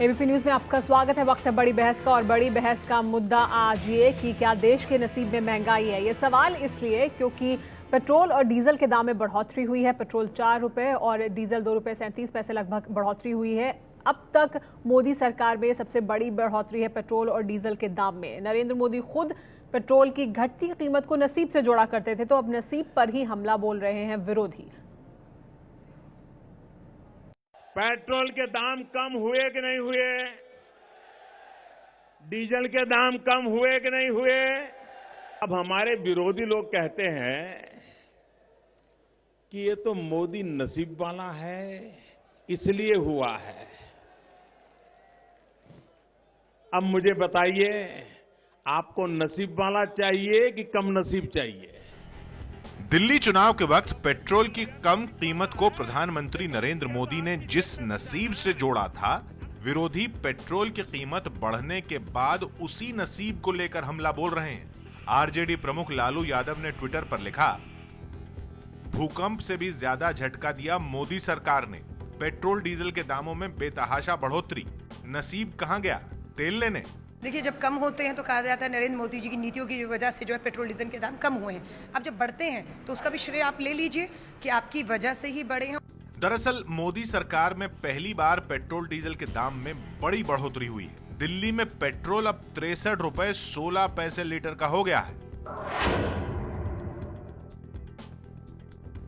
ABP news में आपका स्वागत है। वक्त है बड़ी बहस का और बड़ी बहस का मुद्दा आज ये कि क्या देश के नसीब में महंगाई है। ये सवाल इसलिए क्योंकि पेट्रोल और डीजल के दाम में बढ़ोतरी हुई है। पेट्रोल 4 रुपए और डीजल 2 रुपए 37 पैसे लगभग बढ़ोतरी हुई है। अब तक मोदी सरकार में सबसे बड़ी बढ़ोतरी है पेट्रोल और डीजल के दाम में। नरेंद्र मोदी खुद पेट्रोल की घटती कीमत को नसीब से जोड़ा करते थे, तो अब नसीब पर ही हमला बोल रहे हैं विरोधी। पेट्रोल के दाम कम हुए कि नहीं हुए? डीजल के दाम कम हुए कि नहीं हुए? अब हमारे विरोधी लोग कहते हैं कि ये तो मोदी नसीब वाला है, इसलिए हुआ है। अब मुझे बताइए, आपको नसीब वाला चाहिए कि कम नसीब चाहिए? दिल्ली चुनाव के वक्त पेट्रोल की कम कीमत को प्रधानमंत्री नरेंद्र मोदी ने जिस नसीब से जोड़ा था, विरोधी पेट्रोल की कीमत बढ़ने के बाद उसी नसीब को लेकर हमला बोल रहे हैं। आरजेडी प्रमुख लालू यादव ने ट्विटर पर लिखा, भूकंप से भी ज्यादा झटका दिया मोदी सरकार ने। पेट्रोल डीजल के दामों में बेतहाशा बढ़ोतरी, नसीब कहां गया तेल लेने। देखिए, जब कम होते हैं तो कहा जाता है नरेंद्र मोदी जी की नीतियों की वजह से जो है पेट्रोल डीजल के दाम कम हुए हैं। अब जब बढ़ते हैं तो उसका भी श्रेय आप ले लीजिए कि आपकी वजह से ही बढ़े हैं। दरअसल मोदी सरकार में पहली बार पेट्रोल डीजल के दाम में बड़ी बढ़ोतरी हुई है। दिल्ली में पेट्रोल अब 63 रुपए 16 पैसे लीटर का हो गया है।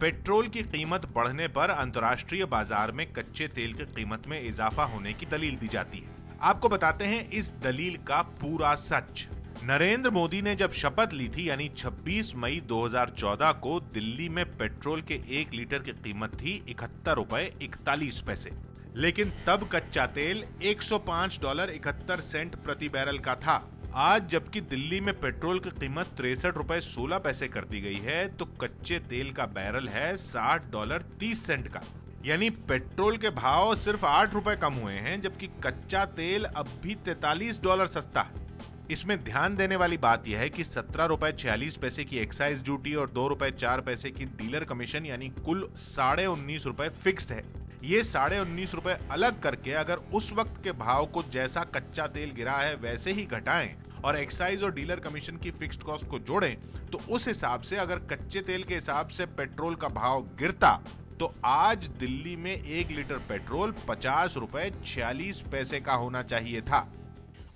पेट्रोल की कीमत बढ़ने पर अंतर्राष्ट्रीय बाजार में कच्चे तेल की कीमत में इजाफा होने की दलील दी जाती है। आपको बताते हैं इस दलील का पूरा सच। नरेंद्र मोदी ने जब शपथ ली थी, यानी 26 मई 2014 को, दिल्ली में पेट्रोल के 1 लीटर की कीमत थी 71 रुपए 41 पैसे। लेकिन तब कच्चा तेल $105.71 प्रति बैरल का था। आज जबकि दिल्ली में पेट्रोल की कीमत 63 रुपए 16 पैसे कर दी गई है, तो कच्चे तेल का बैरल है $60.30 का। यानी पेट्रोल के भाव सिर्फ 8 रुपए कम हुए हैं, जबकि कच्चा तेल अब भी $43 सस्ता है। इसमें ध्यान देने वाली बात यह है कि 17 रुपए 46 पैसे की एक्साइज ड्यूटी और 2 रुपए 4 पैसे की डीलर कमीशन, यानी कुल 19.5 रुपए फिक्स्ड है। ये 19.5 रुपए अलग करके अगर उस वक्त के भाव को जैसा कच्चा तेल गिरा है वैसे ही घटाएं और एक्साइज और डीलर कमीशन की फिक्स्ड कॉस्ट को जोड़ें, तो उस हिसाब से अगर कच्चे तेल के हिसाब से पेट्रोल का भाव गिरता तो आज दिल्ली में 1 लीटर पेट्रोल 50 रुपए 46 पैसे का होना चाहिए था।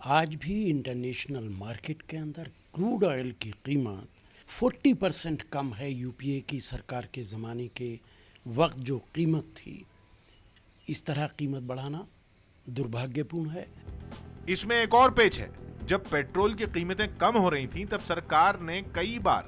आज भी इंटरनेशनल मार्केट के अंदर क्रूड ऑयल की कीमत 40% कम है यूपीए की सरकार के ज़माने के वक्त जो कीमत थी। इस तरह कीमत बढ़ाना दुर्भाग्यपूर्ण है। इसमें एक और पेच है। जब पेट्रोल की कीमतें कम हो रही थीं, तब सरकार ने कई बार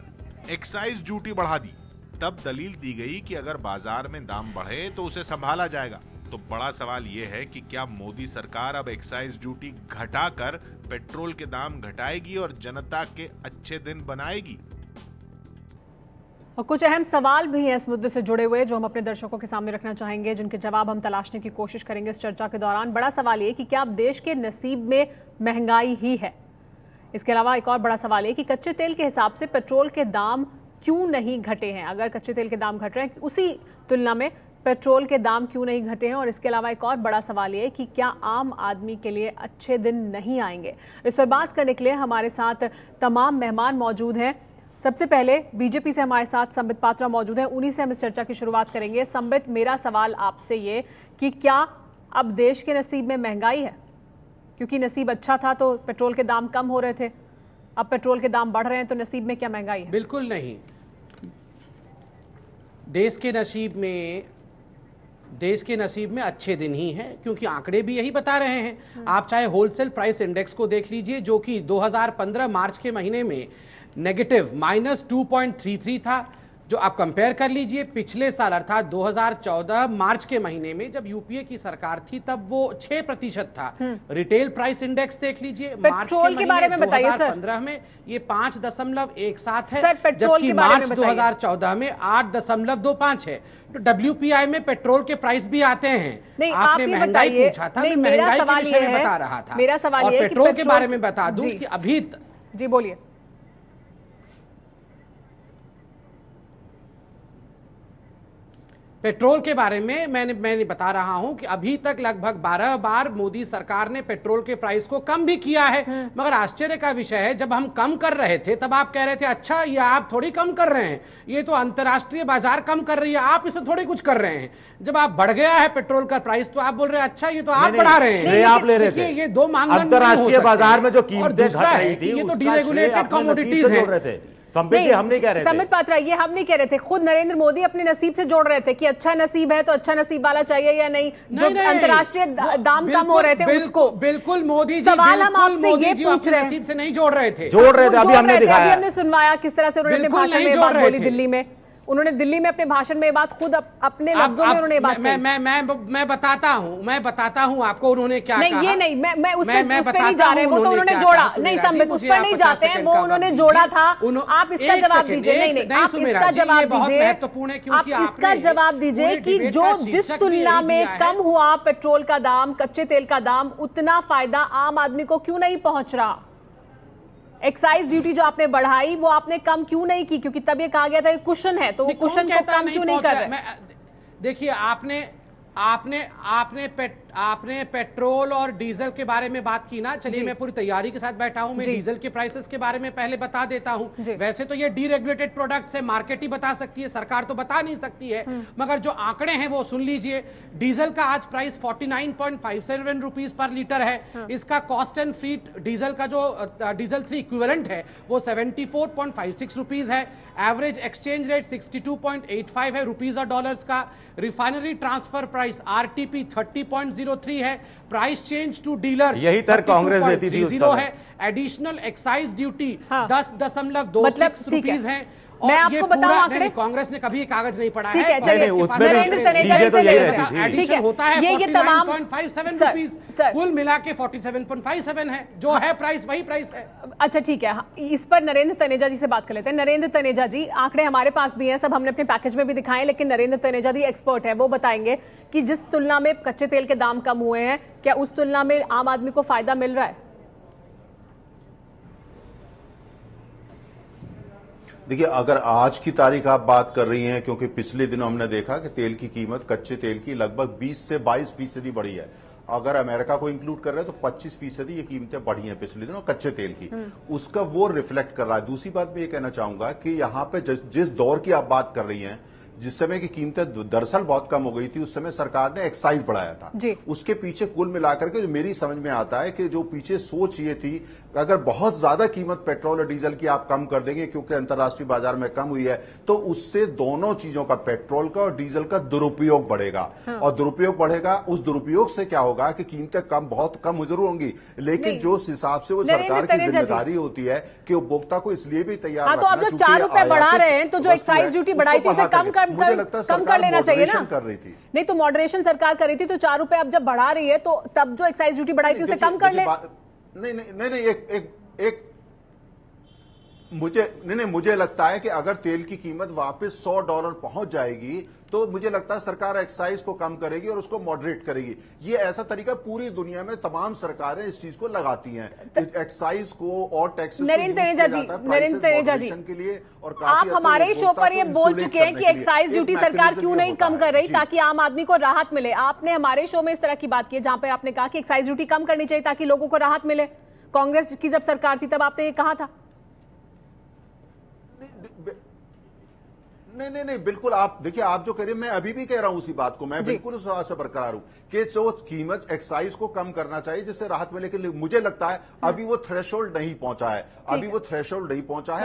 एक्साइज ड्यूटी बढ़ा दी। तब दलील दी गई कि अगर बाजार में दाम बढ़े तो उसे संभाला जाएगा। तो बड़ा सवाल यह है कि क्या मोदी सरकार अब एक्साइज ड्यूटी घटाकर पेट्रोल के दाम घटाएगी और जनता के अच्छे दिन बनाएगी? और कुछ अहम सवाल भी हैं इस मुद्दे से जुड़े हुए जो हम अपने दर्शकों के सामने रखना चाहेंगे, जिनके जवाब हम तलाशने की कोशिश करेंगे इस चर्चा के दौरान। बड़ा सवाल ये कि क्या अब देश के नसीब में महंगाई ही है? इसके अलावा एक और बड़ा सवाल ये कि कच्चे तेल के हिसाब से पेट्रोल के दाम क्यों नहीं घटे हैं? अगर कच्चे तेल के दाम घट रहे हैं, उसी तुलना में पेट्रोल के दाम क्यों नहीं घटे हैं? और इसके अलावा एक और बड़ा सवाल ये कि क्या आम आदमी के लिए अच्छे दिन नहीं आएंगे? इस पर बात करने के लिए हमारे साथ तमाम मेहमान मौजूद हैं। सबसे पहले बीजेपी से हमारे साथ संबित पात्रा मौजूद हैं। उन्हीं से हम इस चर्चा की शुरुआत करेंगे। संबित, मेरा सवाल आपसे ये कि क्या अब देश के नसीब में महंगाई है? क्योंकि नसीब अच्छा था तो पेट्रोल के दाम कम हो रहे थे, अब पेट्रोल के दाम बढ़ रहे हैं, तो नसीब में क्या महंगाई है? बिल्कुल नहीं। देश के नसीब में अच्छे दिन ही हैं, क्योंकि आंकड़े भी यही बता रहे हैं। आप चाहे होलसेल प्राइस इंडेक्स को देख लीजिए, जो कि 2015 मार्च के महीने में नेगेटिव -2.33 था, जो आप कंपेयर कर लीजिए पिछले साल अर्थात 2014 मार्च के महीने में जब यूपीए की सरकार थी, तब वो 6% था। रिटेल प्राइस इंडेक्स देख लीजिए, मार्च के बारे में बताइए 2015 में ये 5.17 है, जबकि मार्च 2014 में 8.25 है। तो WPI में पेट्रोल के प्राइस भी आते हैं। नहीं, आपने महंगाई पूछा था, मैं महंगाई के विषय में बता रहा था। मेरा सवाल ये है कि पेट्रोल के बारे में बता दूं कि अभी जी बोलिए। पेट्रोल के बारे में मैंने बता रहा हूं कि अभी तक लगभग 12 बार मोदी सरकार ने पेट्रोल के प्राइस को कम भी किया है, मगर आश्चर्य का विषय है जब हम कम कर रहे थे तब आप कह रहे थे अच्छा ये आप थोड़ी कम कर रहे हैं, ये तो अंतर्राष्ट्रीय बाजार कम कर रही है, आप इसे थोड़ी कुछ कर रहे हैं। जब आप बढ़ गया है पेट्रोल का प्राइस तो आप बोल रहे हैं अच्छा ये तो आप बढ़ा रहे हैं, आप ले रहे थे। ये दो मानदंड अंतर्राष्ट्रीय बाजार में जो कीमतें घट रही थी ये तो डीरेगुलेटेड कमोडिटीज है। संबित जी हम नहीं कह रहे थे, संबित पात्रा ये हम नहीं कह रहे थे, खुद नरेंद्र मोदी अपने नसीब से जोड़ रहे थे कि अच्छा नसीब है तो अच्छा नसीब वाला चाहिए या नहीं, जो अंतर्राष्ट्रीय दाम कम हो रहे थे उसको। बिल्कुल मोदी जी, सवाल हम आपसे ये पूछ रहे हैं, नसीब से नहीं जोड़ रहे थे, अभी हमने दिखाया, अभी हमने सुनवाया किस तरह से उन्होंने अपने भाषण में बात बोली दिल्ली में। उन्होंने दिल्ली में अपने भाषण में बात खुद अपने लफ्जों में उन्होंने बात कही। मैं बताता हूं आपको उन्होंने क्या कहा। नहीं ये नहीं, मैं उस पर नहीं जा रहे, वो तो उन्होंने जोड़ा। नहीं संबित उस पर नहीं जाते हैं, वो उन्होंने जोड़ा था। आप इसका जवाब दीजिए। नहीं आप इसका जवाब दीजिए, आप इसका जवाब दीजिए कि जो जिस तुलना में कम हुआ पेट्रोल का दाम, कच्चे तेल का दाम, उतना फायदा आम आदमी को क्यों नहीं पहुंच रहा? एक्साइज ड्यूटी जो आपने बढ़ाई वो आपने कम क्यों नहीं की? क्योंकि तब ये कहा गया था कि कुशन है, तो वो कुशन को कम क्यों नहीं कर रहे? देखिए आपने पेट्रोल और डीजल के बारे में बात की ना, चलिए मैं पूरी तैयारी के साथ बैठा हूं, मैं डीजल के प्राइसेस के बारे में पहले बता देता हूं। वैसे तो ये डीरेगुलेटेड प्रोडक्ट्स है, मार्केट ही बता सकती है, सरकार तो बता नहीं सकती है, मगर जो आंकड़े हैं वो सुन लीजिए। डीजल का आज प्राइस 49.57 रुपीज पर लीटर है। इसका कॉस्ट एंड फीट डीजल का जो डीजल 3 इक्विवेलेंट है वो 74.56 रुपीज है। एवरेज एक्सचेंज रेट 62.85 है रुपीज और डॉलर्स का। रिफाइनरी ट्रांसफर प्राइस आरटीपी 30.03 है। प्राइस चेंज टू डीलर यही तर्क कांग्रेस देती थी उस समय है। एडिशनल एक्साइज ड्यूटी 10.26 रुपीज है। मैं आपको बताऊं आंकड़े, कांग्रेस ने कभी कागज नहीं पढ़ा है। ठीक है, चलिए नरेंद्र तनेजा तो यही रहती थी। ठीक है, होता है ये तमाम 47 रुपीज, कुल मिला के 47.57 है, जो है प्राइस वही प्राइस है। अच्छा ठीक है, इस पर नरेंद्र तनेजा जी से बात कर लेते हैं। नरेंद्र तनेजा जी, आंकड़े हमारे पास भी हैं, सब हमने अपने पैकेज में भी दिखाए, लेकिन नरेंद्र तनेजा जी एक्सपर्ट है, वो बताएंगे कि जिस तुलना में कच्चे तेल के दाम कम हुए हैं, क्या उस तुलना में आम आदमी को फायदा मिल रहा है? देखिए, अगर आज की तारीख आप बात कर रही हैं, क्योंकि पिछले दिनों हमने देखा कि तेल की कीमत, कच्चे तेल की लगभग 20 से 22% बढ़ी है। अगर अमेरिका को इंक्लूड कर रहे हैं तो 25% ये कीमतें बढ़ी हैं पिछले दिनों कच्चे तेल की, उसका वो रिफ्लेक्ट कर रहा है। दूसरी बात मैं ये कहना चाहूंगा कि यहाँ पे जिस दौर की आप बात कर रही हैं, जिस समय की कीमतें दरअसल बहुत कम हो गई थी, उस समय सरकार ने एक्साइज बढ़ाया था। उसके पीछे कुल मिलाकर के जो मेरी समझ में आता है कि जो पीछे सोच ये थी, अगर बहुत ज्यादा कीमत पेट्रोल और डीजल की आप कम कर देंगे क्योंकि अंतर्राष्ट्रीय बाजार में कम हुई है, तो उससे दोनों चीजों का, पेट्रोल का और डीजल का दुरुपयोग बढ़ेगा। और दुरुपयोग बढ़ेगा, उस दुरुपयोग से क्या होगा कि कीमतें बहुत कम जरूर होंगी, लेकिन जो हिसाब से वो सरकार की जिम्मेदारी होती है कि उपभोक्ता को इसलिए भी तैयार तो अब जब 4 रुपए बढ़ा रहे हैं तो जो एक्साइज ड्यूटी बढ़ाई थी उसे कम कर लेना चाहिए ना। कर रही थी, नहीं तो मॉडरेशन सरकार कर रही थी, तो 4 रुपए अब जब बढ़ा रही है तो तब जो एक्साइज ड्यूटी बढ़ाई थी उसे कम कर ले। मुझे लगता है कि अगर तेल की कीमत वापस $100 पहुंच जाएगी तो मुझे लगता है सरकार एक्साइज को कम करेगी और उसको मॉडरेट करेगी। ये ऐसा तरीका पूरी दुनिया में तमाम सरकारें इस चीज को लगाती हैं, एक्साइज को और टैक्सेस को नरेंद्र तनेजा जी के लिए। और आप हमारे शो पर ये बोल चुके हैं कि एक्साइज ड्यूटी सरकार क्यों नहीं कम कर रही ताकि आम आदमी को राहत मिले। आपने हमारे शो में इस तरह की बात की जहां पर आपने कहा कि एक्साइज ड्यूटी कम करनी चाहिए ताकि लोगों को राहत मिले। कांग्रेस की जब सरकार थी तब आपने ये कहा था। नहीं, बिल्कुल। आप देखिए, आप जो कह रहे हैं, मैं अभी भी कह रहा हूं उसी बात को, मैं बिल्कुल उस बात से बरकरार हूं कि जो कीमत एक्साइज को कम करना चाहिए जिससे राहत मिले, लेकिन मुझे लगता है अभी वो थ्रेशोल्ड नहीं पहुंचा है,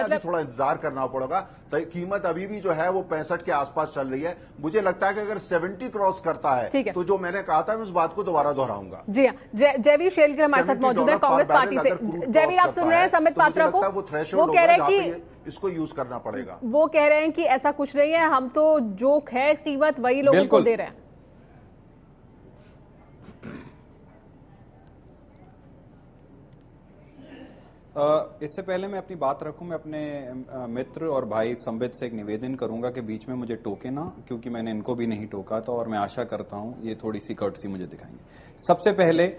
अभी थोड़ा इंतजार करना पड़ेगा। कीमत अभी भी जो है वो 65 के आसपास चल रही है। मुझे लगता है कि अगर 70 क्रॉस करता है तो जो मैंने कहा था मैं उस बात को दोबारा दोहराऊंगा। जी हाँ, जयवीर शेलकर हमारे साथ मौजूद है कांग्रेस पार्टी से। जयवीर, आप सुन रहे हैं संबित पात्रा को, वो कह रहे हैं कि इसको यूज करना पड़ेगा। वो कह रहे हैं कि ऐसा कुछ नहीं है, हम तो जो है कीमत वही लोगों को दे रहे हैं। इससे पहले मैं अपनी बात रखूं, मैं अपने मित्र और भाई संबित से एक निवेदन करूंगा कि बीच में मुझे टोके ना, क्योंकि मैंने इनको भी नहीं टोका था और मैं आशा करता हूं ये थोड़ी सी कर्टसी मुझे दिखाएंगे। सबसे पहले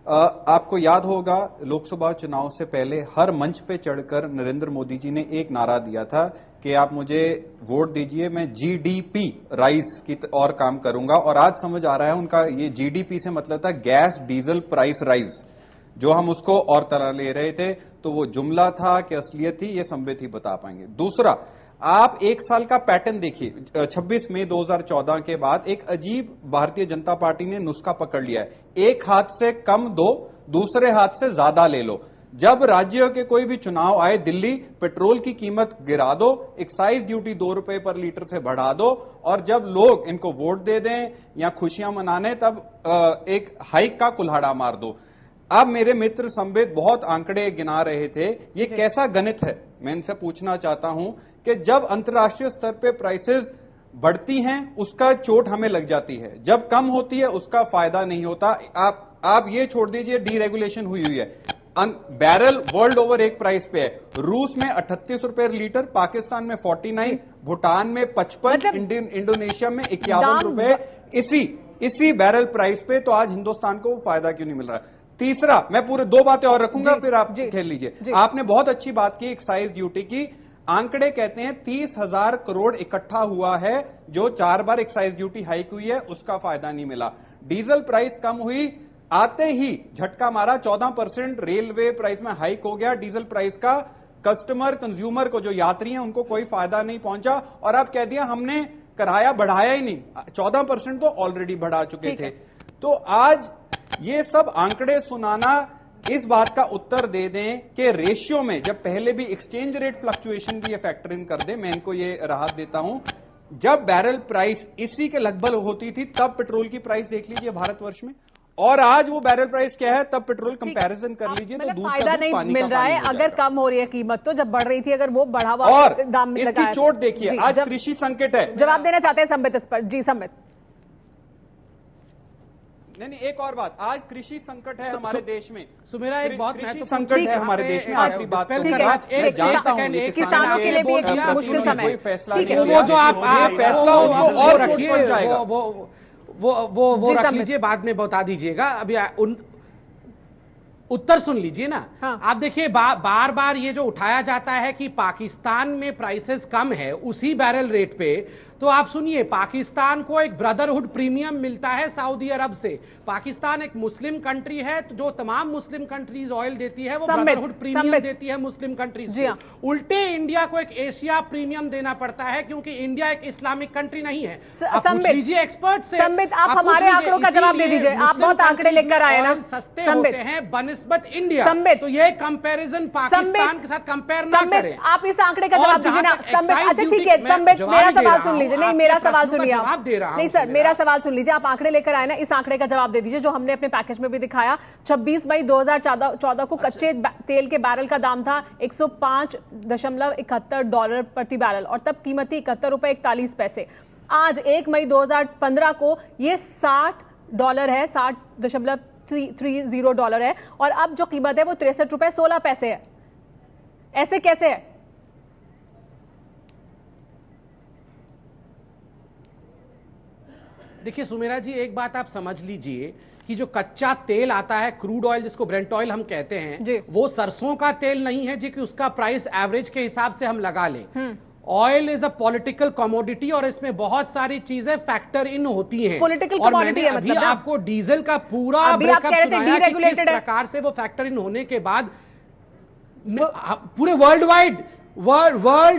आपको याद होगा लोकसभा चुनाव से पहले हर मंच पे चढ़कर नरेंद्र मोदी जी ने एक नारा दिया था कि आप मुझे वोट दीजिए, मैं जीडीपी राइस की और काम करूंगा। और आज समझ आ रहा है उनका ये जीडीपी से मतलब था गैस डीजल प्राइस राइज, जो हम उसको और तरह ले रहे थे। तो वो जुमला था कि असलियत थी, ये संबित ही बता पाएंगे। दूसरा, आप एक साल का पैटर्न देखिए, 26 मई 2014 के बाद एक अजीब भारतीय जनता पार्टी ने नुस्खा पकड़ लिया है, एक हाथ से कम दो, दूसरे हाथ से ज्यादा ले लो। जब राज्यों के कोई भी चुनाव आए, दिल्ली पेट्रोल की कीमत गिरा दो, एक्साइज ड्यूटी 2 रुपए पर लीटर से बढ़ा दो, और जब लोग इनको वोट दे दें या खुशियां मनाने, तब एक हाइक का कुल्हाड़ा मार दो। अब मेरे मित्र संबित बहुत आंकड़े गिना रहे थे, ये कैसा गणित है? मैं इनसे पूछना चाहता हूं कि जब अंतर्राष्ट्रीय स्तर पे प्राइसेस बढ़ती हैं उसका चोट हमें लग जाती है, जब कम होती है उसका फायदा नहीं होता। आप ये छोड़ दीजिए, डीरेगुलेशन हुई है, बैरल वर्ल्ड ओवर एक प्राइस पे है। रूस में 38 रुपए लीटर, पाकिस्तान में 49, भूटान में 55, इंडोनेशिया में 51 रुपए, इसी बैरल प्राइस पे। तो आज हिंदुस्तान को फायदा क्यों नहीं मिल रहा? तीसरा, मैं पूरे 2 बातें और रखूंगा, फिर आप खेल लीजिए। आपने बहुत अच्छी बात की एक्साइज ड्यूटी की। आंकड़े कहते हैं 30,000 करोड़ इकट्ठा हुआ है, जो 4 बार एक्साइज ड्यूटी हाइक हुई है, उसका फायदा नहीं मिला। डीजल प्राइस कम हुई, आते ही झटका मारा, 14% रेलवे प्राइस में हाइक हो गया डीजल प्राइस का। कस्टमर कंज्यूमर को, जो यात्री हैं, उनको कोई फायदा नहीं पहुंचा। और आप कह दिया हमने किराया बढ़ाया ही नहीं, 14% तो ऑलरेडी बढ़ा चुके थे। तो आज ये सब आंकड़े सुनाना इस बात का उत्तर दे दें कि रेशियो में, जब पहले भी एक्सचेंज रेट फ्लक्चुएशन भी ये फैक्टर इन कर दे, मैं इनको ये राहत देता हूं। जब बैरल प्राइस इसी के लगभग होती थी, तब पेट्रोल की प्राइस देख लीजिए भारतवर्ष में, और आज वो बैरल प्राइस क्या है, तब पेट्रोल कंपैरिजन कर लीजिए, तो दूध फायदा नहीं मिल रहा है। अगर कम हो रही है कीमत, तो जब बढ़ रही थी, अगर वो बढ़ावा और दाम में इसकी चोट देखिए, आज कृषि संकट है। जवाब देना चाहते हैं संबित इस पर? जी संबित। नहीं, एक और बात, आज कृषि संकट है हमारे देश में। सुमेरा, एक बहुत कृषि संकट है हमारे देश में। आखिरी बात किसानों के लिए भी एक मुश्किल समय है। ठीक है, वो जो आप फैसला और रखिए, वो रख लीजिए, बाद में बता दीजिएगा। अभी उत्तर सुन लीजिए ना। हाँ। आप देखिए, बार बार ये जो उठाया जाता है कि पाकिस्तान में प्राइसेस कम है उसी बैरल रेट पे, तो आप सुनिए, पाकिस्तान को एक ब्रदरहुड प्रीमियम मिलता है सऊदी अरब से। पाकिस्तान एक मुस्लिम कंट्री है, तो जो तमाम मुस्लिम कंट्रीज ऑयल देती है वो ब्रदरहुड प्रीमियम देती है मुस्लिम कंट्रीज को। उल्टे इंडिया को एक एशिया प्रीमियम देना पड़ता है, क्योंकि इंडिया एक इस्लामिक कंट्री नहीं है। लीजिए एक्सपर्ट से। संबित, आप हमारे आंकड़ों का जवाब दे दीजिए। आप बहुत आंकड़े लेकर आए ना, सस्ते होते हैं बनिस्बत इंडिया। संबित, तो ये कंपेरिजन पाकिस्तान के साथ कंपेयर ना करें। आप इस आंकड़े का जवाब दीजिए ना संबित। अच्छा ठीक है संबित, मेरा सवाल सुन लीजिए। नहीं, मेरा सवाल सुनिए आप। नहीं सर, मेरा सवाल सुन लीजिए। आप आंकड़े लेकर आए ना, इस आंकड़े का जवाब दे दीजिए जो हमने अपने पैकेज में भी दिखाया। 26 मई 2014 को कच्चे तेल के बैरल का दाम था $105.71 प्रति बैरल, और तब कीमत थी $71.41। आज 1 मई 2015 को ये $60 है, $60.30 है, और अब जो कीमत है वो $63.16 है। ऐसे कैसे है? देखिए सुमेरा जी, एक बात आप समझ लीजिए कि जो कच्चा तेल आता है, क्रूड ऑयल जिसको ब्रेंट ऑयल हम कहते हैं, वो सरसों का तेल नहीं है जी कि उसका प्राइस एवरेज के हिसाब से हम लगा लें। Oil is a political commodity, और इसमें बहुत सारी चीजें फैक्टर इन होती हैं। पॉलिटिकल कमोडिटी है मतलब आपको डीजल का पूरा ब्रेकअप सुनाया कि किस प्रकार से वो फैक्टर इन होने के बाद पूरे वर्ल्ड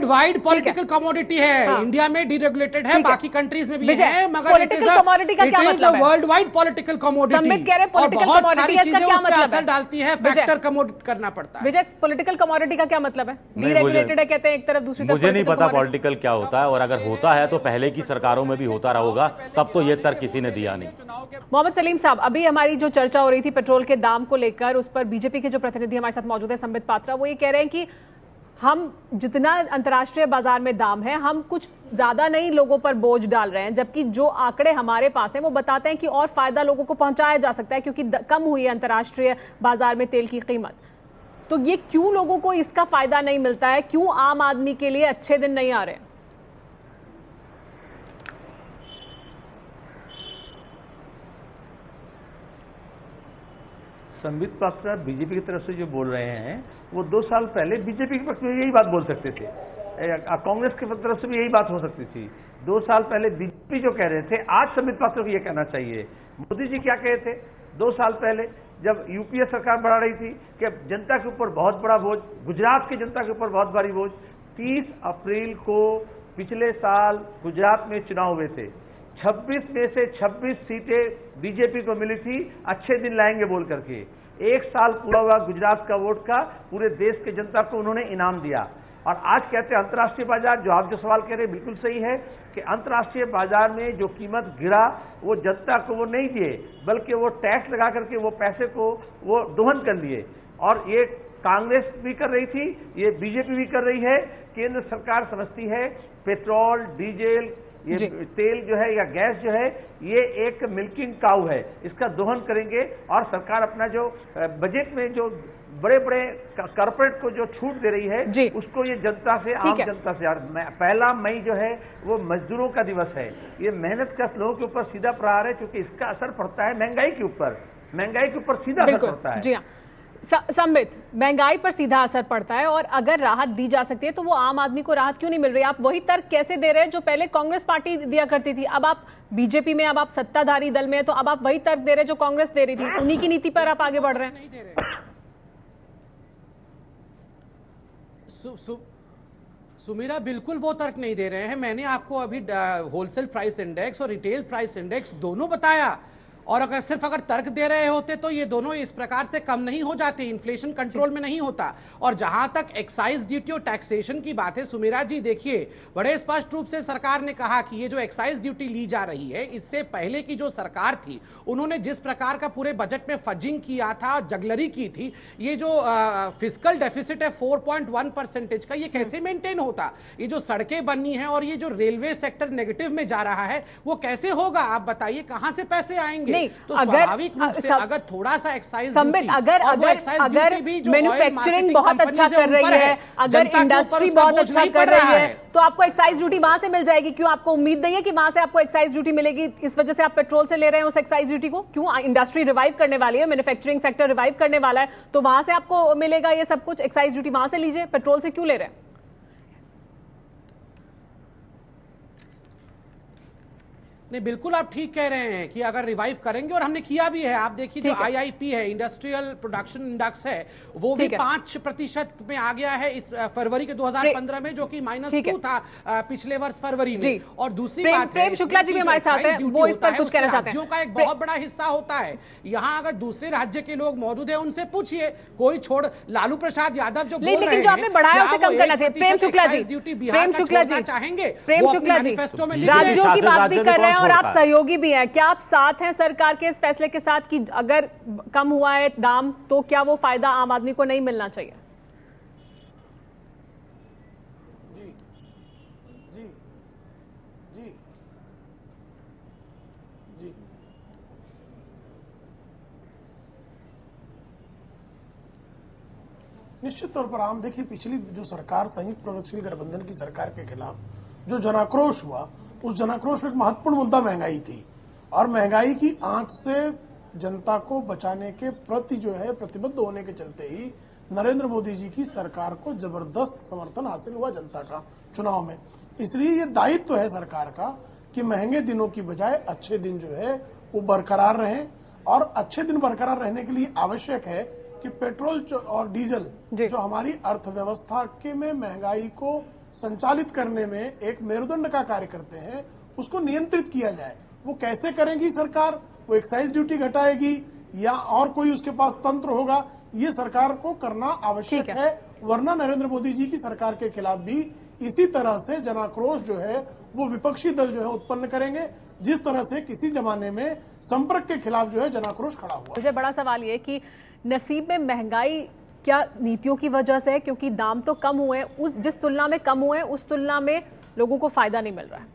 वाइड पॉलिटिकल कमोडिटी है। हाँ। इंडिया में डीरेगुलेटेड है, बाकी कंट्रीज में भी है, मगर पॉलिटिकल कमोडिटी का क्या मतलब है? World wide political commodity, Sambit कह रहे हैं पॉलिटिकल कमोडिटी का क्या मतलब है? डालती है, फैक्टर कमोडिटी करना पड़ता है। विजय, पॉलिटिकल कमोडिटी का क्या मतलब है? डीरेगुलेटेड है कहते हैं एक तरफ, दूसरी तरफ मुझे नहीं पता पॉलिटिकल क्या होता है, और अगर होता है तो पहले की सरकारों में भी होता रहा होगा, तब तो ये तर्क किसी ने दिया नहीं। मोहम्मद सलीम साहब, अभी हमारी जो चर्चा हो रही थी पेट्रोल के दाम को लेकर, उस पर बीजेपी के जो प्रतिनिधि हमारे साथ मौजूद है संबित पात्रा, वो ये कह रहे हैं कि हम जितना अंतर्राष्ट्रीय बाजार में दाम है, हम कुछ ज्यादा नहीं लोगों पर बोझ डाल रहे हैं, जबकि जो आंकड़े हमारे पास हैं वो बताते हैं कि और फायदा लोगों को पहुंचाया जा सकता है, क्योंकि कम हुई है अंतर्राष्ट्रीय बाजार में तेल की कीमत। तो ये क्यों लोगों को इसका फायदा नहीं मिलता है? क्यों आम आदमी के लिए अच्छे दिन नहीं आ रहे? संबित पात्रा बीजेपी की तरफ से जो बोल रहे हैं, वो 2 साल पहले बीजेपी के पक्ष में यही बात बोल सकते थे। कांग्रेस की तरफ से भी यही बात हो सकती थी। 2 साल पहले बीजेपी जो कह रहे थे, आज संबित पात्रा को यह कहना चाहिए। मोदी जी क्या कहे थे 2 साल पहले जब यूपीए सरकार बढ़ा रही थी कि जनता के ऊपर बहुत बड़ा बोझ, गुजरात की जनता के ऊपर बहुत भारी बोझ। 30 अप्रैल को पिछले साल गुजरात में चुनाव हुए थे, 26 में से 26 सीटें बीजेपी को मिली थी, अच्छे दिन लाएंगे बोल करके। 1 साल पूरा हुआ गुजरात का वोट का, पूरे देश की जनता को उन्होंने इनाम दिया। और आज कहते हैं अंतर्राष्ट्रीय बाजार, जो आप जो सवाल कह रहे हैं बिल्कुल सही है कि अंतर्राष्ट्रीय बाजार में जो कीमत गिरा वो जनता को वो नहीं दिए, बल्कि वो टैक्स लगा करके वो पैसे को वो दोहन कर लिए। और ये कांग्रेस भी कर रही थी, ये बीजेपी भी कर रही है। केंद्र सरकार समझती है पेट्रोल, डीजल, ये तेल जो है या गैस जो है ये एक मिल्किंग काऊ है, इसका दोहन करेंगे। और सरकार अपना जो बजट में जो बड़े बड़े कॉर्पोरेट को जो छूट दे रही है उसको ये जनता से, आम जनता से, 1 मई जो है वो मजदूरों का दिवस है। ये मेहनत कश लोगों के ऊपर सीधा प्रहार है, क्योंकि इसका असर पड़ता है महंगाई के ऊपर, सीधा असर पड़ता है। जी हाँ संबित, महंगाई पर सीधा असर पड़ता है और अगर राहत दी जा सकती है तो वो आम आदमी को राहत क्यों नहीं मिल रही? आप वही तर्क कैसे दे रहे हैं जो पहले कांग्रेस पार्टी दिया करती थी? अब आप बीजेपी में, अब आप सत्ताधारी दल में, तो अब आप वही तर्क दे रहे हैं जो कांग्रेस दे रही थी, उन्हीं की नीति पर आप आगे बढ़ रहे हैं। सुमीरा बिल्कुल वो तर्क नहीं दे रहे हैं। मैंने आपको अभी होलसेल प्राइस इंडेक्स और रिटेल प्राइस इंडेक्स दोनों बताया, और अगर सिर्फ तर्क दे रहे होते तो ये दोनों इस प्रकार से कम नहीं हो जाते, इन्फ्लेशन कंट्रोल में नहीं होता। और जहां तक एक्साइज ड्यूटी और टैक्सेशन की बात है सुमीरा जी, देखिए बड़े स्पष्ट रूप से सरकार ने कहा कि ये जो एक्साइज ड्यूटी ली जा रही है, इससे पहले की जो सरकार थी उन्होंने जिस प्रकार का पूरे बजट में फजिंग किया था, जगलरी की थी, ये जो फिस्कल डेफिसिट है 4.1% का, ये कैसे मेंटेन होता? ये जो सड़कें बननी है और ये जो रेलवे सेक्टर नेगेटिव में जा रहा है वो कैसे होगा? आप बताइए कहां से पैसे आएंगे? तो स्वाभाविक रूप से अगर थोड़ा सा एक्साइज अगर मैन्युफैक्चरिंग बहुत अच्छा कर रही है, अगर इंडस्ट्री बहुत अच्छा कर रही है, तो आपको एक्साइज ड्यूटी वहां से मिल जाएगी। क्यों आपको उम्मीद नहीं है कि वहां से आपको एक्साइज ड्यूटी मिलेगी? इस वजह से आप पेट्रोल से ले रहे हैं उस एक्साइज ड्यूटी को? क्यों? इंडस्ट्री रिवाइव करने वाली है, मैन्युफैक्चरिंग सेक्टर रिवाइव करने वाला है, तो वहां से आपको मिलेगा ये सब कुछ। एक्साइज ड्यूटी वहां से लीजिए, पेट्रोल से क्यों ले रहे हैं? नहीं, बिल्कुल आप ठीक कह रहे हैं कि अगर रिवाइव करेंगे, और हमने किया भी है। आप देखिए जो आईआईपी है, इंडस्ट्रियल प्रोडक्शन इंडेक्स है, वो भी 5% में आ गया है इस फरवरी के 2015 में, जो कि -2 था पिछले वर्ष फरवरी में। और दूसरी बात, प्रेम शुक्ला जी भी हमारे साथ हैं, वो इस पर कुछ कहना चाहते हैं। राज्यों का एक बहुत बड़ा हिस्सा होता है। यहाँ अगर दूसरे राज्य के लोग मौजूद है उनसे पूछिए, कोई छोड़ लालू प्रसाद यादव जो बोल रहे हैं, लेकिन जो आपने बढ़ाया उसे कम करना चाहिए। प्रेम शुक्ला जी, चाहेंगे, प्रेम शुक्ला जी राज्यों की बात भी कर रहे हैं और आप सहयोगी भी हैं, क्या आप साथ हैं सरकार के इस फैसले के साथ कि अगर कम हुआ है दाम तो क्या वो फायदा आम आदमी को नहीं मिलना चाहिए? जी जी जी जी निश्चित तौर पर आम देखिए, पिछली जो सरकार संयुक्त प्रगतिशील गठबंधन की सरकार के खिलाफ जो जनाक्रोश हुआ, उस जनाक्रोश में एक महत्वपूर्ण मुद्दा महंगाई थी। और महंगाई की आंच से जनता को बचाने के प्रति जो है प्रतिबद्ध होने के चलते ही नरेंद्र मोदी जी की सरकार को जबरदस्त समर्थन हासिल हुआ जनता का चुनाव में। इसलिए ये दायित्व है सरकार का कि महंगे दिनों की बजाय अच्छे दिन जो है वो बरकरार रहें। और अच्छे दिन बरकरार रहने के लिए आवश्यक है कि पेट्रोल और डीजल जो हमारी अर्थव्यवस्था के में महंगाई को संचालित करने में एक मेरुदंड का कार्य करते हैं, उसको नियंत्रित किया जाए। वो कैसे करेगी सरकार? वो एक्साइज ड्यूटी घटाएगी या और कोई उसके पास तंत्र होगा? ये सरकार को करना आवश्यक है, वरना नरेंद्र मोदी जी की सरकार के खिलाफ भी इसी तरह से जनाक्रोश जो है वो विपक्षी दल जो है उत्पन्न करेंगे, जिस तरह से किसी जमाने में संपर्क के खिलाफ जो है जनाक्रोश खड़ा हुआ। मुझे बड़ा सवाल ये कि नसीब में महंगाई क्या नीतियों की वजह से है? क्योंकि दाम तो कम हुए, उस जिस तुलना में कम हुए उस तुलना में लोगों को फायदा नहीं मिल रहा है।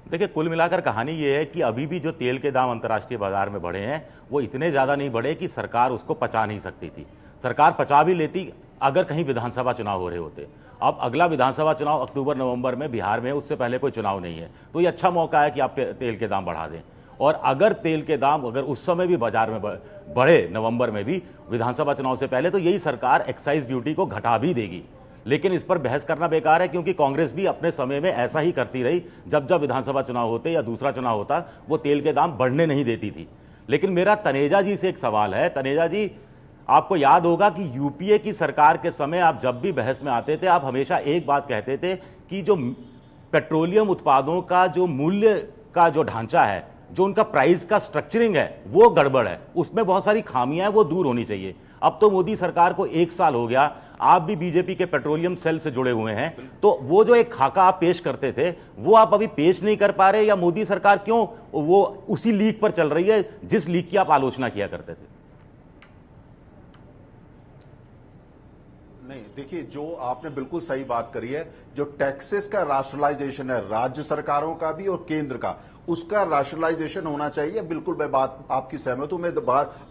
देखिए, कुल मिलाकर कहानी ये है कि अभी भी जो तेल के दाम अंतर्राष्ट्रीय बाजार में बढ़े हैं वो इतने ज्यादा नहीं बढ़े कि सरकार उसको पचा नहीं सकती थी। सरकार पचा भी लेती अगर कहीं विधानसभा चुनाव हो रहे होते। अब अगला विधानसभा चुनाव अक्टूबर नवंबर में बिहार में, उससे पहले कोई चुनाव नहीं है, तो ये अच्छा मौका है कि आप तेल के दाम बढ़ा दें। और अगर तेल के दाम अगर उस समय भी बाजार में बढ़े, नवंबर में भी विधानसभा चुनाव से पहले, तो यही सरकार एक्साइज ड्यूटी को घटा भी देगी। लेकिन इस पर बहस करना बेकार है, क्योंकि कांग्रेस भी अपने समय में ऐसा ही करती रही। जब जब विधानसभा चुनाव होते या दूसरा चुनाव होता, वो तेल के दाम बढ़ने नहीं देती थी। लेकिन मेरा तनेजा जी से एक सवाल है। तनेजा जी, आपको याद होगा कि यूपीए की सरकार के समय आप जब भी बहस में आते थे, आप हमेशा एक बात कहते थे कि जो पेट्रोलियम उत्पादों का जो मूल्य का जो ढांचा है, जो उनका प्राइस का स्ट्रक्चरिंग है, वो गड़बड़ है, उसमें बहुत सारी खामियां हैं, वो दूर होनी चाहिए। अब तो मोदी सरकार को 1 साल हो गया, आप भी बीजेपी के पेट्रोलियम सेल से जुड़े हुए हैं, तो वो जो एक खाका आप पेश करते थे, वो आप अभी पेश नहीं कर पा रहे, या मोदी सरकार क्यों वो उसी लीक पर चल रही है जिस लीक की आप आलोचना किया करते थे? नहीं, देखिए, जो आपने बिल्कुल सही बात करी है। जो टैक्सेस का राशनलाइजेशन है, राज्य सरकारों का भी और केंद्र का, उसका राशनलाइजेशन होना चाहिए। बिल्कुल मैं बात आपकी सहमत हूं। मैं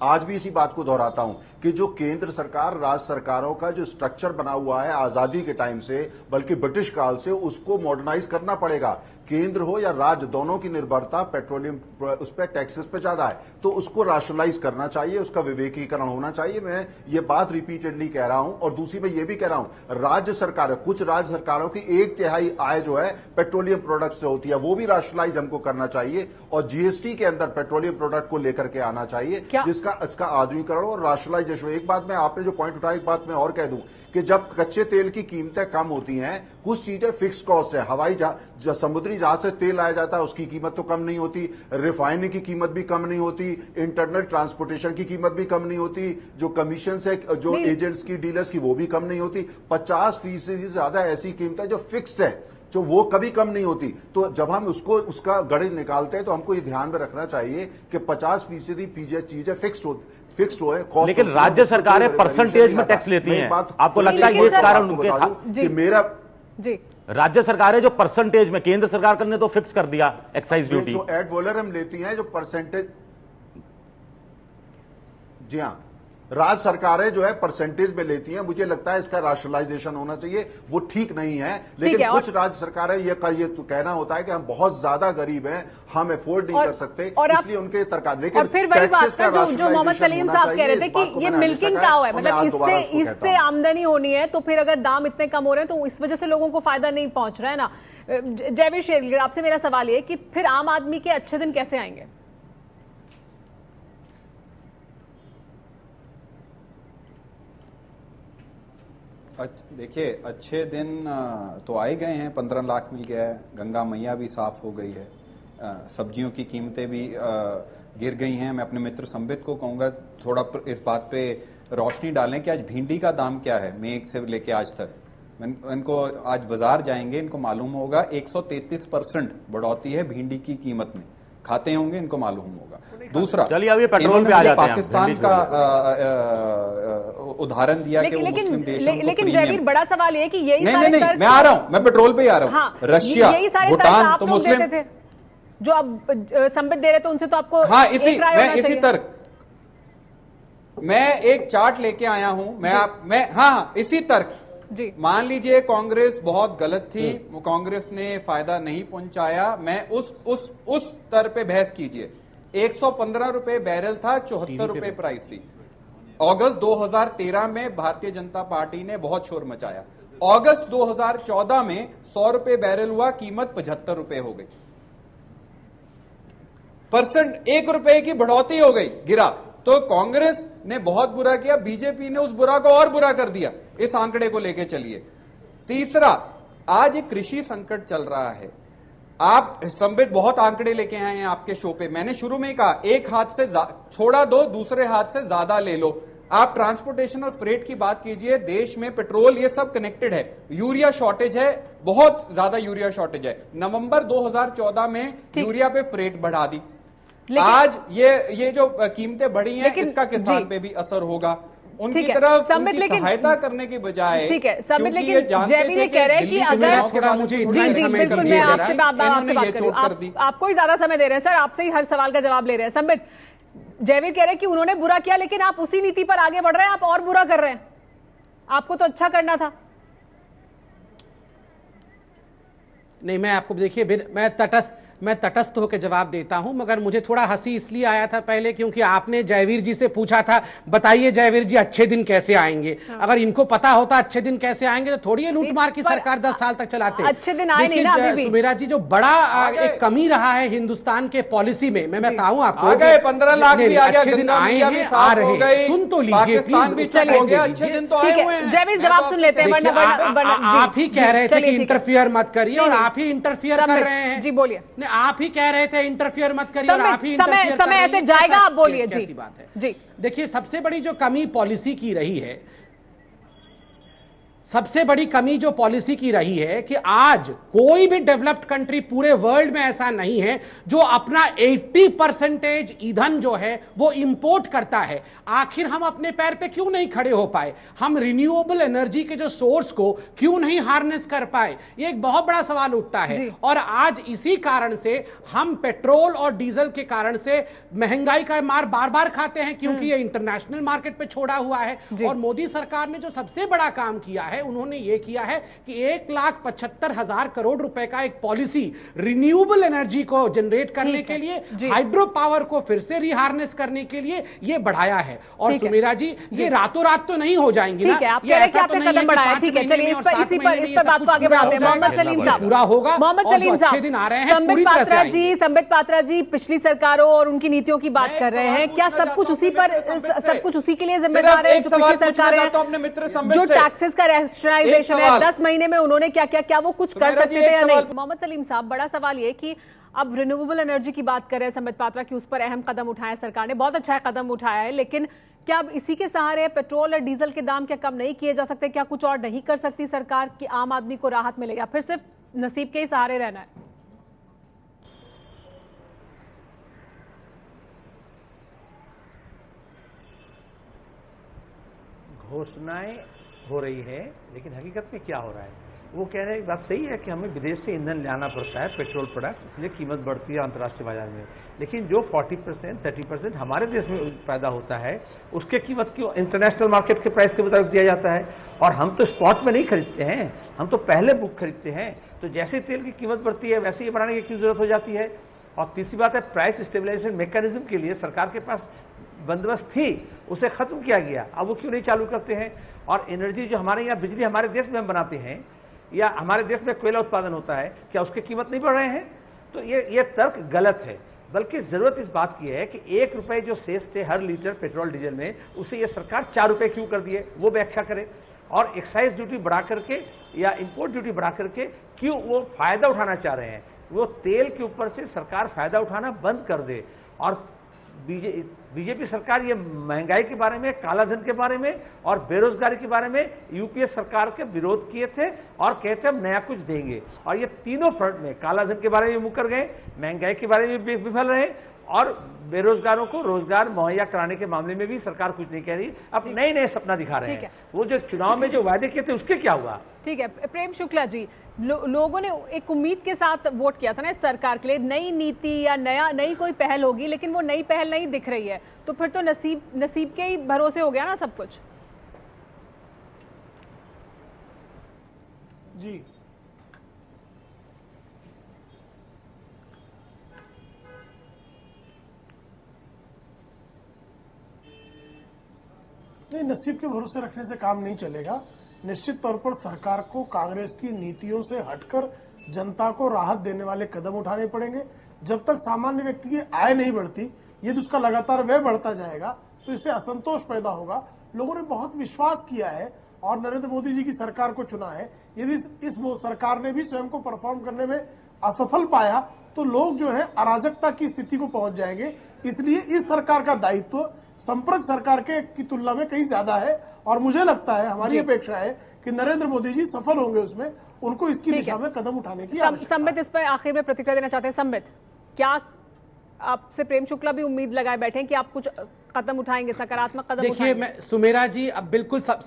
आज भी इसी बात को दोहराता हूं कि जो केंद्र सरकार, राज्य सरकारों का जो स्ट्रक्चर बना हुआ है आजादी के टाइम से, बल्कि ब्रिटिश काल से, उसको मॉडर्नाइज करना पड़ेगा। केंद्र हो या राज्य, दोनों की निर्भरता पेट्रोलियम उस पर टैक्सेस पे ज्यादा है, तो उसको राशनलाइज करना चाहिए, उसका विवेकीकरण होना चाहिए। मैं ये बात रिपीटेडली कह रहा हूं। और दूसरी मैं ये भी कह रहा हूं, राज्य सरकार, कुछ राज्य सरकारों की 1/3 आय जो है पेट्रोलियम प्रोडक्ट से होती है, वो भी राशनलाइज हमको करना चाहिए और जीएसटी के अंदर पेट्रोलियम प्रोडक्ट को लेकर के आना चाहिए, जिसका इसका आधुनिकीकरण और राशनलाइजेशन। एक बात मैं, आपने जो पॉइंट उठाया, एक बात मैं और कह दूं कि जब कच्चे तेल की कीमतें कम होती हैं, कुछ चीजें फिक्स कॉस्ट है। हवाई जहाज, समुद्री जहाज से तेल लाया जाता है, उसकी कीमत तो कम नहीं होती, रिफाइनरी की कीमत भी कम नहीं होती, इंटरनल ट्रांसपोर्टेशन की कीमत भी कम नहीं होती, जो कमीशन है जो एजेंट्स की, डीलर्स की, वो भी कम नहीं होती। 50% से ज्यादा ऐसी कीमतें जो फिक्स्ड है, जो वो कभी कम नहीं होती। तो जब हम उसका गणित निकालते हैं, तो हमको ये ध्यान में रखना चाहिए कि 50% चीजें फिक्स्ड हो। लेकिन राज्य सरकारें परसेंटेज में टैक्स लेती हैं, आपको लगता है ये इस कारण उनके मेरा जी, राज्य सरकारें जो परसेंटेज में, केंद्र सरकार ने तो फिक्स कर दिया एक्साइज ड्यूटी, जो एड वॉलरम लेती हैं, जो परसेंटेज, जी हाँ, राज्य सरकारें जो है परसेंटेज में लेती हैं। मुझे लगता है इसका राशनलाइजेशन होना चाहिए, वो ठीक नहीं है। लेकिन कुछ राज्य सरकारें ये तो कहना होता है कि हम बहुत ज्यादा गरीब हैं, हम अफोर्ड नहीं कर सकते, इसलिए उनके सरकार। लेकिन और फिर वही बात है जो मोहम्मद सलीम साहब कह रहे थे कि ये मिल्किंग काउ है, मतलब इससे आमदनी होनी है, तो फिर अगर दाम इतने कम हो रहे हैं तो इस वजह से लोगों को फायदा नहीं पहुंच रहा है ना। जयवीर शेरगिल, आपसे मेरा सवाल ये कि फिर आम आदमी के अच्छे दिन कैसे आएंगे? देखिए, अच्छे दिन तो आए गए हैं। 15 लाख मिल गया है, गंगा मैया भी साफ हो गई है, सब्जियों की कीमतें भी गिर गई हैं। मैं अपने मित्र संबित को कहूंगा थोड़ा इस बात पे रोशनी डालें कि आज भिंडी का दाम क्या है, मई 1 से लेके आज तक। इनको आज बाजार जाएंगे, इनको मालूम होगा 133% बढ़ोतरी है भिंडी की कीमत में। खाते होंगे, इनको मालूम होगा। दूसरा, चलिए अब ये पेट्रोल पे आ जाते हैं। पाकिस्तान का उदाहरण दिया कि वो मुस्लिम देशों को लेकिन जयवीर, बड़ा सवाल ये कि यही नहीं, मैं आ रहा हूं, मैं पेट्रोल पे ही आ रहा हूं। हाँ, रशिया, भूटान तो मुस्लिम थे, जो अब संबित दे रहे थे, उनसे तो आपको हाँ, इसी तर्क मैं एक चार्ट लेके आया हूं। हाँ, इसी तर्क जी। मान लीजिए कांग्रेस बहुत गलत थी, कांग्रेस ने फायदा नहीं पहुंचाया, मैं उस स्तर पे बहस कीजिए। 115 रुपए बैरल था, 74 रुपए प्राइस थी। अगस्त 2013 में भारतीय जनता पार्टी ने बहुत शोर मचाया। अगस्त 2014 में 100 रुपए बैरल हुआ, कीमत 75 रुपए हो गई। 1 रुपए की बढ़ोतरी हो गई, गिरा। तो कांग्रेस ने बहुत बुरा किया, बीजेपी ने उस बुरा को और बुरा कर दिया। इस आंकड़े को लेके चलिए। तीसरा, आज एक कृषि संकट चल रहा है। आप संबित बहुत आंकड़े लेके आए हैं आपके शो पे। मैंने शुरू में ही कहा, एक हाथ से छोड़ा दो, दूसरे हाथ से ज्यादा ले लो। आप ट्रांसपोर्टेशन और फ्रेट की बात कीजिए, देश में पेट्रोल ये सब कनेक्टेड है। यूरिया शॉर्टेज है, बहुत ज्यादा यूरिया शॉर्टेज है। नवंबर 2014 में यूरिया पे फ्रेट बढ़ा दी। आज ये जो कीमतें बढ़ी हैं, इसका किसान पे भी असर होगा। उनकी तरफ उनकी सहायता करने की बजाय, ठीक है संबित, लेकिन जयवीर ये कह रहे हैं कि अगर जी बिल्कुल, मैं आपसे बात करूं, आपको ही ज्यादा समय दे रहे हैं सर, आपसे ही हर सवाल का जवाब ले रहे हैं। संबित, जयवीर कह रहे हैं कि उन्होंने बुरा किया, लेकिन आप उसी नीति पर आगे बढ़ रहे हैं, आप और बुरा कर रहे हैं। आपको तो अच्छा करना था। नहीं, मैं आपको देखिए, मैं तटस्थ मैं तटस्थ होकर जवाब देता हूं, मगर मुझे थोड़ा हंसी इसलिए आया था पहले क्योंकि आपने जयवीर जी से पूछा था, बताइए जयवीर जी अच्छे दिन कैसे आएंगे। अगर इनको पता होता अच्छे दिन कैसे आएंगे तो थोड़ी लूट मार की सरकार 10 साल तक चलाते। अच्छे दिन आए नहीं ना अभी भी। सुमेरा जी, जो बड़ा एक कमी रहा है हिंदुस्तान के पॉलिसी में, मैं बताऊं आपको, आ गए 15 लाख भी आ गया, अच्छे दिन आए हैं, आ रहे हैं, सुन तो लीजिए, पाकिस्तान भी चले गए, अच्छे दिन तो आए हुए हैं। जयवीर जवाब सुन लेते हैं। आप ही कह रहे थे कि इंटरफियर मत करिए और आप ही इंटरफियर कर रहे हैं। जी बोलिए। नहीं, आप ही कह रहे थे इंटरफियर मत करिए और आप ही इंटरफियर समय ऐसे जाएगा, आप बोलिए। जी बात है। जी देखिए, सबसे बड़ी जो कमी पॉलिसी की रही है, सबसे बड़ी कमी जो पॉलिसी की रही है कि आज कोई भी डेवलप्ड कंट्री पूरे वर्ल्ड में ऐसा नहीं है जो अपना 80% ईंधन जो है वो इंपोर्ट करता है। आखिर हम अपने पैर पे क्यों नहीं खड़े हो पाए? हम रिन्यूएबल एनर्जी के जो सोर्स को क्यों नहीं हार्नेस कर पाए? ये एक बहुत बड़ा सवाल उठता है। और आज इसी कारण से हम पेट्रोल और डीजल के कारण से महंगाई का मार बार बार खाते हैं, क्योंकि ये इंटरनेशनल मार्केट पे छोड़ा हुआ है। और मोदी सरकार ने जो सबसे बड़ा काम किया है, उन्होंने ये किया है कि 1,75,000 करोड़ रुपए का एक पॉलिसी रिन्यूएबल एनर्जी को जनरेट करने के लिए, हाइड्रो पावर को फिर से रिहार्नेस करने के लिए ये बढ़ाया है। और सुमेरा जी, ये रातों रात तो नहीं हो जाएंगी ना। ठीक है, आप कह रहे हैं कि आपने कदम बढ़ाया। ठीक है, चलिए इस पर बात को आगे बढ़ाते हैं। मोहम्मद सलीम साहब पूरा होगा। मोहम्मद सलीम साहब, दिन आ रहे हैं। संबित पात्रा जी पिछली सरकारों और उनकी नीतियों की बात कर रहे हैं। क्या सब कुछ उसी पर, सब कुछ उसी के लिए जिम्मेदार है? जो टैक्सेस का रैशनलाइजेशन है, 10 महीने में उन्होंने क्या क्या क्या वो कुछ कर सकते थे या नहीं? मोहम्मद सलीम साहब, बड़ा सवाल ये कि अब रिन्यूएबल एनर्जी की बात कर रहे हैं संबित पात्रा की, उस पर अहम कदम उठाया सरकार ने, बहुत अच्छा कदम उठाया है, लेकिन क्या अब इसी के सहारे पेट्रोल और डीजल के दाम क्या कम नहीं किए जा सकते? क्या कुछ और नहीं कर सकती सरकार कि आम आदमी को राहत मिले, या फिर सिर्फ नसीब के ही सहारे रहना है? घोषणाएं हो रही है, लेकिन हकीकत में क्या हो रहा है? वो कह रहे हैं, बात सही है कि हमें विदेश से ईंधन लाना पड़ता है, पेट्रोल प्रोडक्ट, इसलिए कीमत बढ़ती है अंतर्राष्ट्रीय बाजार में। लेकिन जो 40% 30% हमारे देश में पैदा होता है, उसके कीमत क्यों इंटरनेशनल मार्केट के प्राइस के मुताबिक दिया जाता है? और हम तो स्पॉट में नहीं खरीदते हैं, हम तो पहले बुक खरीदते हैं। तो जैसे तेल की कीमत बढ़ती है, वैसे ही बढ़ाने की जरूरत हो जाती है। और तीसरी बात है, प्राइस स्टेबलाइजेशन मैकेनिज्म के लिए सरकार के पास बंदोबस्त थी, उसे खत्म किया गया। अब वो क्यों नहीं चालू करते हैं? और एनर्जी जो हमारे यहाँ, बिजली हमारे देश में हम बनाते हैं या हमारे देश में कोयला उत्पादन होता है, क्या उसकी कीमत नहीं बढ़ रहे हैं? तो ये तर्क गलत है। बल्कि जरूरत इस बात की है कि 1 रुपए जो शेष थे हर लीटर पेट्रोल डीजल में, उसे ये सरकार 4 रुपए क्यों कर दिए, वो व्याख्या करे। और एक्साइज ड्यूटी बढ़ा करके या इंपोर्ट ड्यूटी बढ़ा करके क्यों वो फायदा उठाना चाह रहे हैं? वो तेल के ऊपर से सरकार फायदा उठाना बंद कर दे। और बीजेपी सरकार ये महंगाई के बारे में, कालाधन के बारे में और बेरोजगारी के बारे में यूपीए सरकार के विरोध किए थे और कहते हम नया कुछ देंगे। और ये तीनों फ्रंट में, कालाधन के बारे में मुकर गए, महंगाई के बारे में भी विफल रहे और बेरोजगारों को रोजगार मुहैया कराने के मामले में भी सरकार कुछ नहीं कह रही। अब नए नए सपना दिखा रहे हैं। वो जो चुनाव में जो वायदे किए थे उसके क्या हुआ? ठीक है, प्रेम शुक्ला जी, लोगों ने एक उम्मीद के साथ वोट किया था ना इस सरकार के लिए, नई नीति या नई कोई पहल होगी, लेकिन वो नई पहल नहीं दिख रही है। तो फिर तो नसीब के ही भरोसे हो गया ना सब कुछ। जी नहीं, नसीब के भरोसे रखने से काम नहीं चलेगा। निश्चित तौर पर सरकार को कांग्रेस की नीतियों से हटकर जनता को राहत देने वाले कदम उठाने पड़ेंगे। जब तक सामान्य व्यक्ति की आय नहीं बढ़ती, यदि उसका लगातार व्यय बढ़ता जाएगा तो इससे असंतोष पैदा होगा। लोगों ने बहुत विश्वास किया है और नरेंद्र मोदी जी की सरकार को चुना है। यदि इस सरकार ने भी स्वयं को परफॉर्म करने में असफल पाया तो लोग जो है अराजकता की स्थिति को पहुंच जाएंगे। इसलिए इस सरकार का दायित्व संपर्क सरकार की तुलना में कहीं ज्यादा है और मुझे लगता है, हमारी अपेक्षा है कि नरेंद्र मोदी जी सफल होंगे उसमें। उनको इसकी दिशा में कदम उठाने की संबित, इस पर आखिर में प्रतिक्रिया देना चाहते हैं। संबित, क्या आपसे प्रेम शुक्ला भी उम्मीद लगाए बैठे हैं कि आप कुछ कदम उठाएंगे, सकारात्मक कदम? देखिए, मैं सुमेरा जी, अब बिल्कुल सब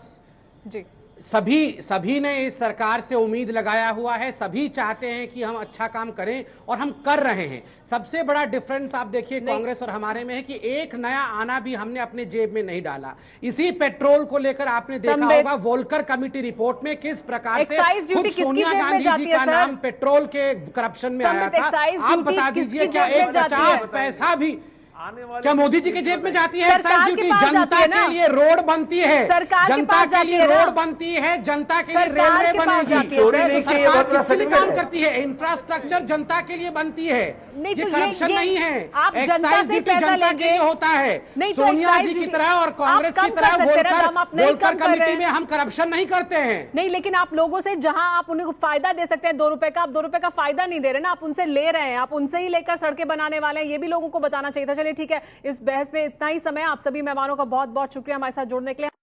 जी सभी ने इस सरकार से उम्मीद लगाया हुआ है, सभी चाहते हैं कि हम अच्छा काम करें और हम कर रहे हैं। सबसे बड़ा डिफरेंस आप देखिए कांग्रेस और हमारे में है कि एक नया आना भी हमने अपने जेब में नहीं डाला। इसी पेट्रोल को लेकर आपने देखा होगा वोल्कर कमेटी रिपोर्ट में किस प्रकार से खुद सोनिया गांधी जी का नाम पेट्रोल के करप्शन में आया था। आप बता दीजिए क्या एक 50 पैसा भी क्या मोदी जी के जेब में जाती है? एक्साइज ड्यूटी जनता के लिए रोड बनती है, जनता के लिए रोड बनती है, जनता के लिए रेलवे बनेगी, सरकार किस लिए काम करती है? इंफ्रास्ट्रक्चर जनता के लिए बनती है, ये करप्शन नहीं है। एक्साइज ड्यूटी जनता के लिए होता है। सोनिया जी की तरह और कांग्रेस की तरह वोल्कर कमेटी में हम करप्शन नहीं करते हैं। नहीं, लेकिन आप लोगों से जहां आप उन्हें फायदा दे सकते हैं 2 रुपए का, आप 2 रुपए का फायदा नहीं दे रहे ना, आप उनसे ले रहे हैं, आप उनसे ही लेकर सड़कें बनाने वाले हैं। ये भी लोगों को बताना चाहिए था। चलिए ठीक है, इस बहस में इतना ही समय। आप सभी मेहमानों का बहुत बहुत शुक्रिया हमारे साथ जुड़ने के लिए।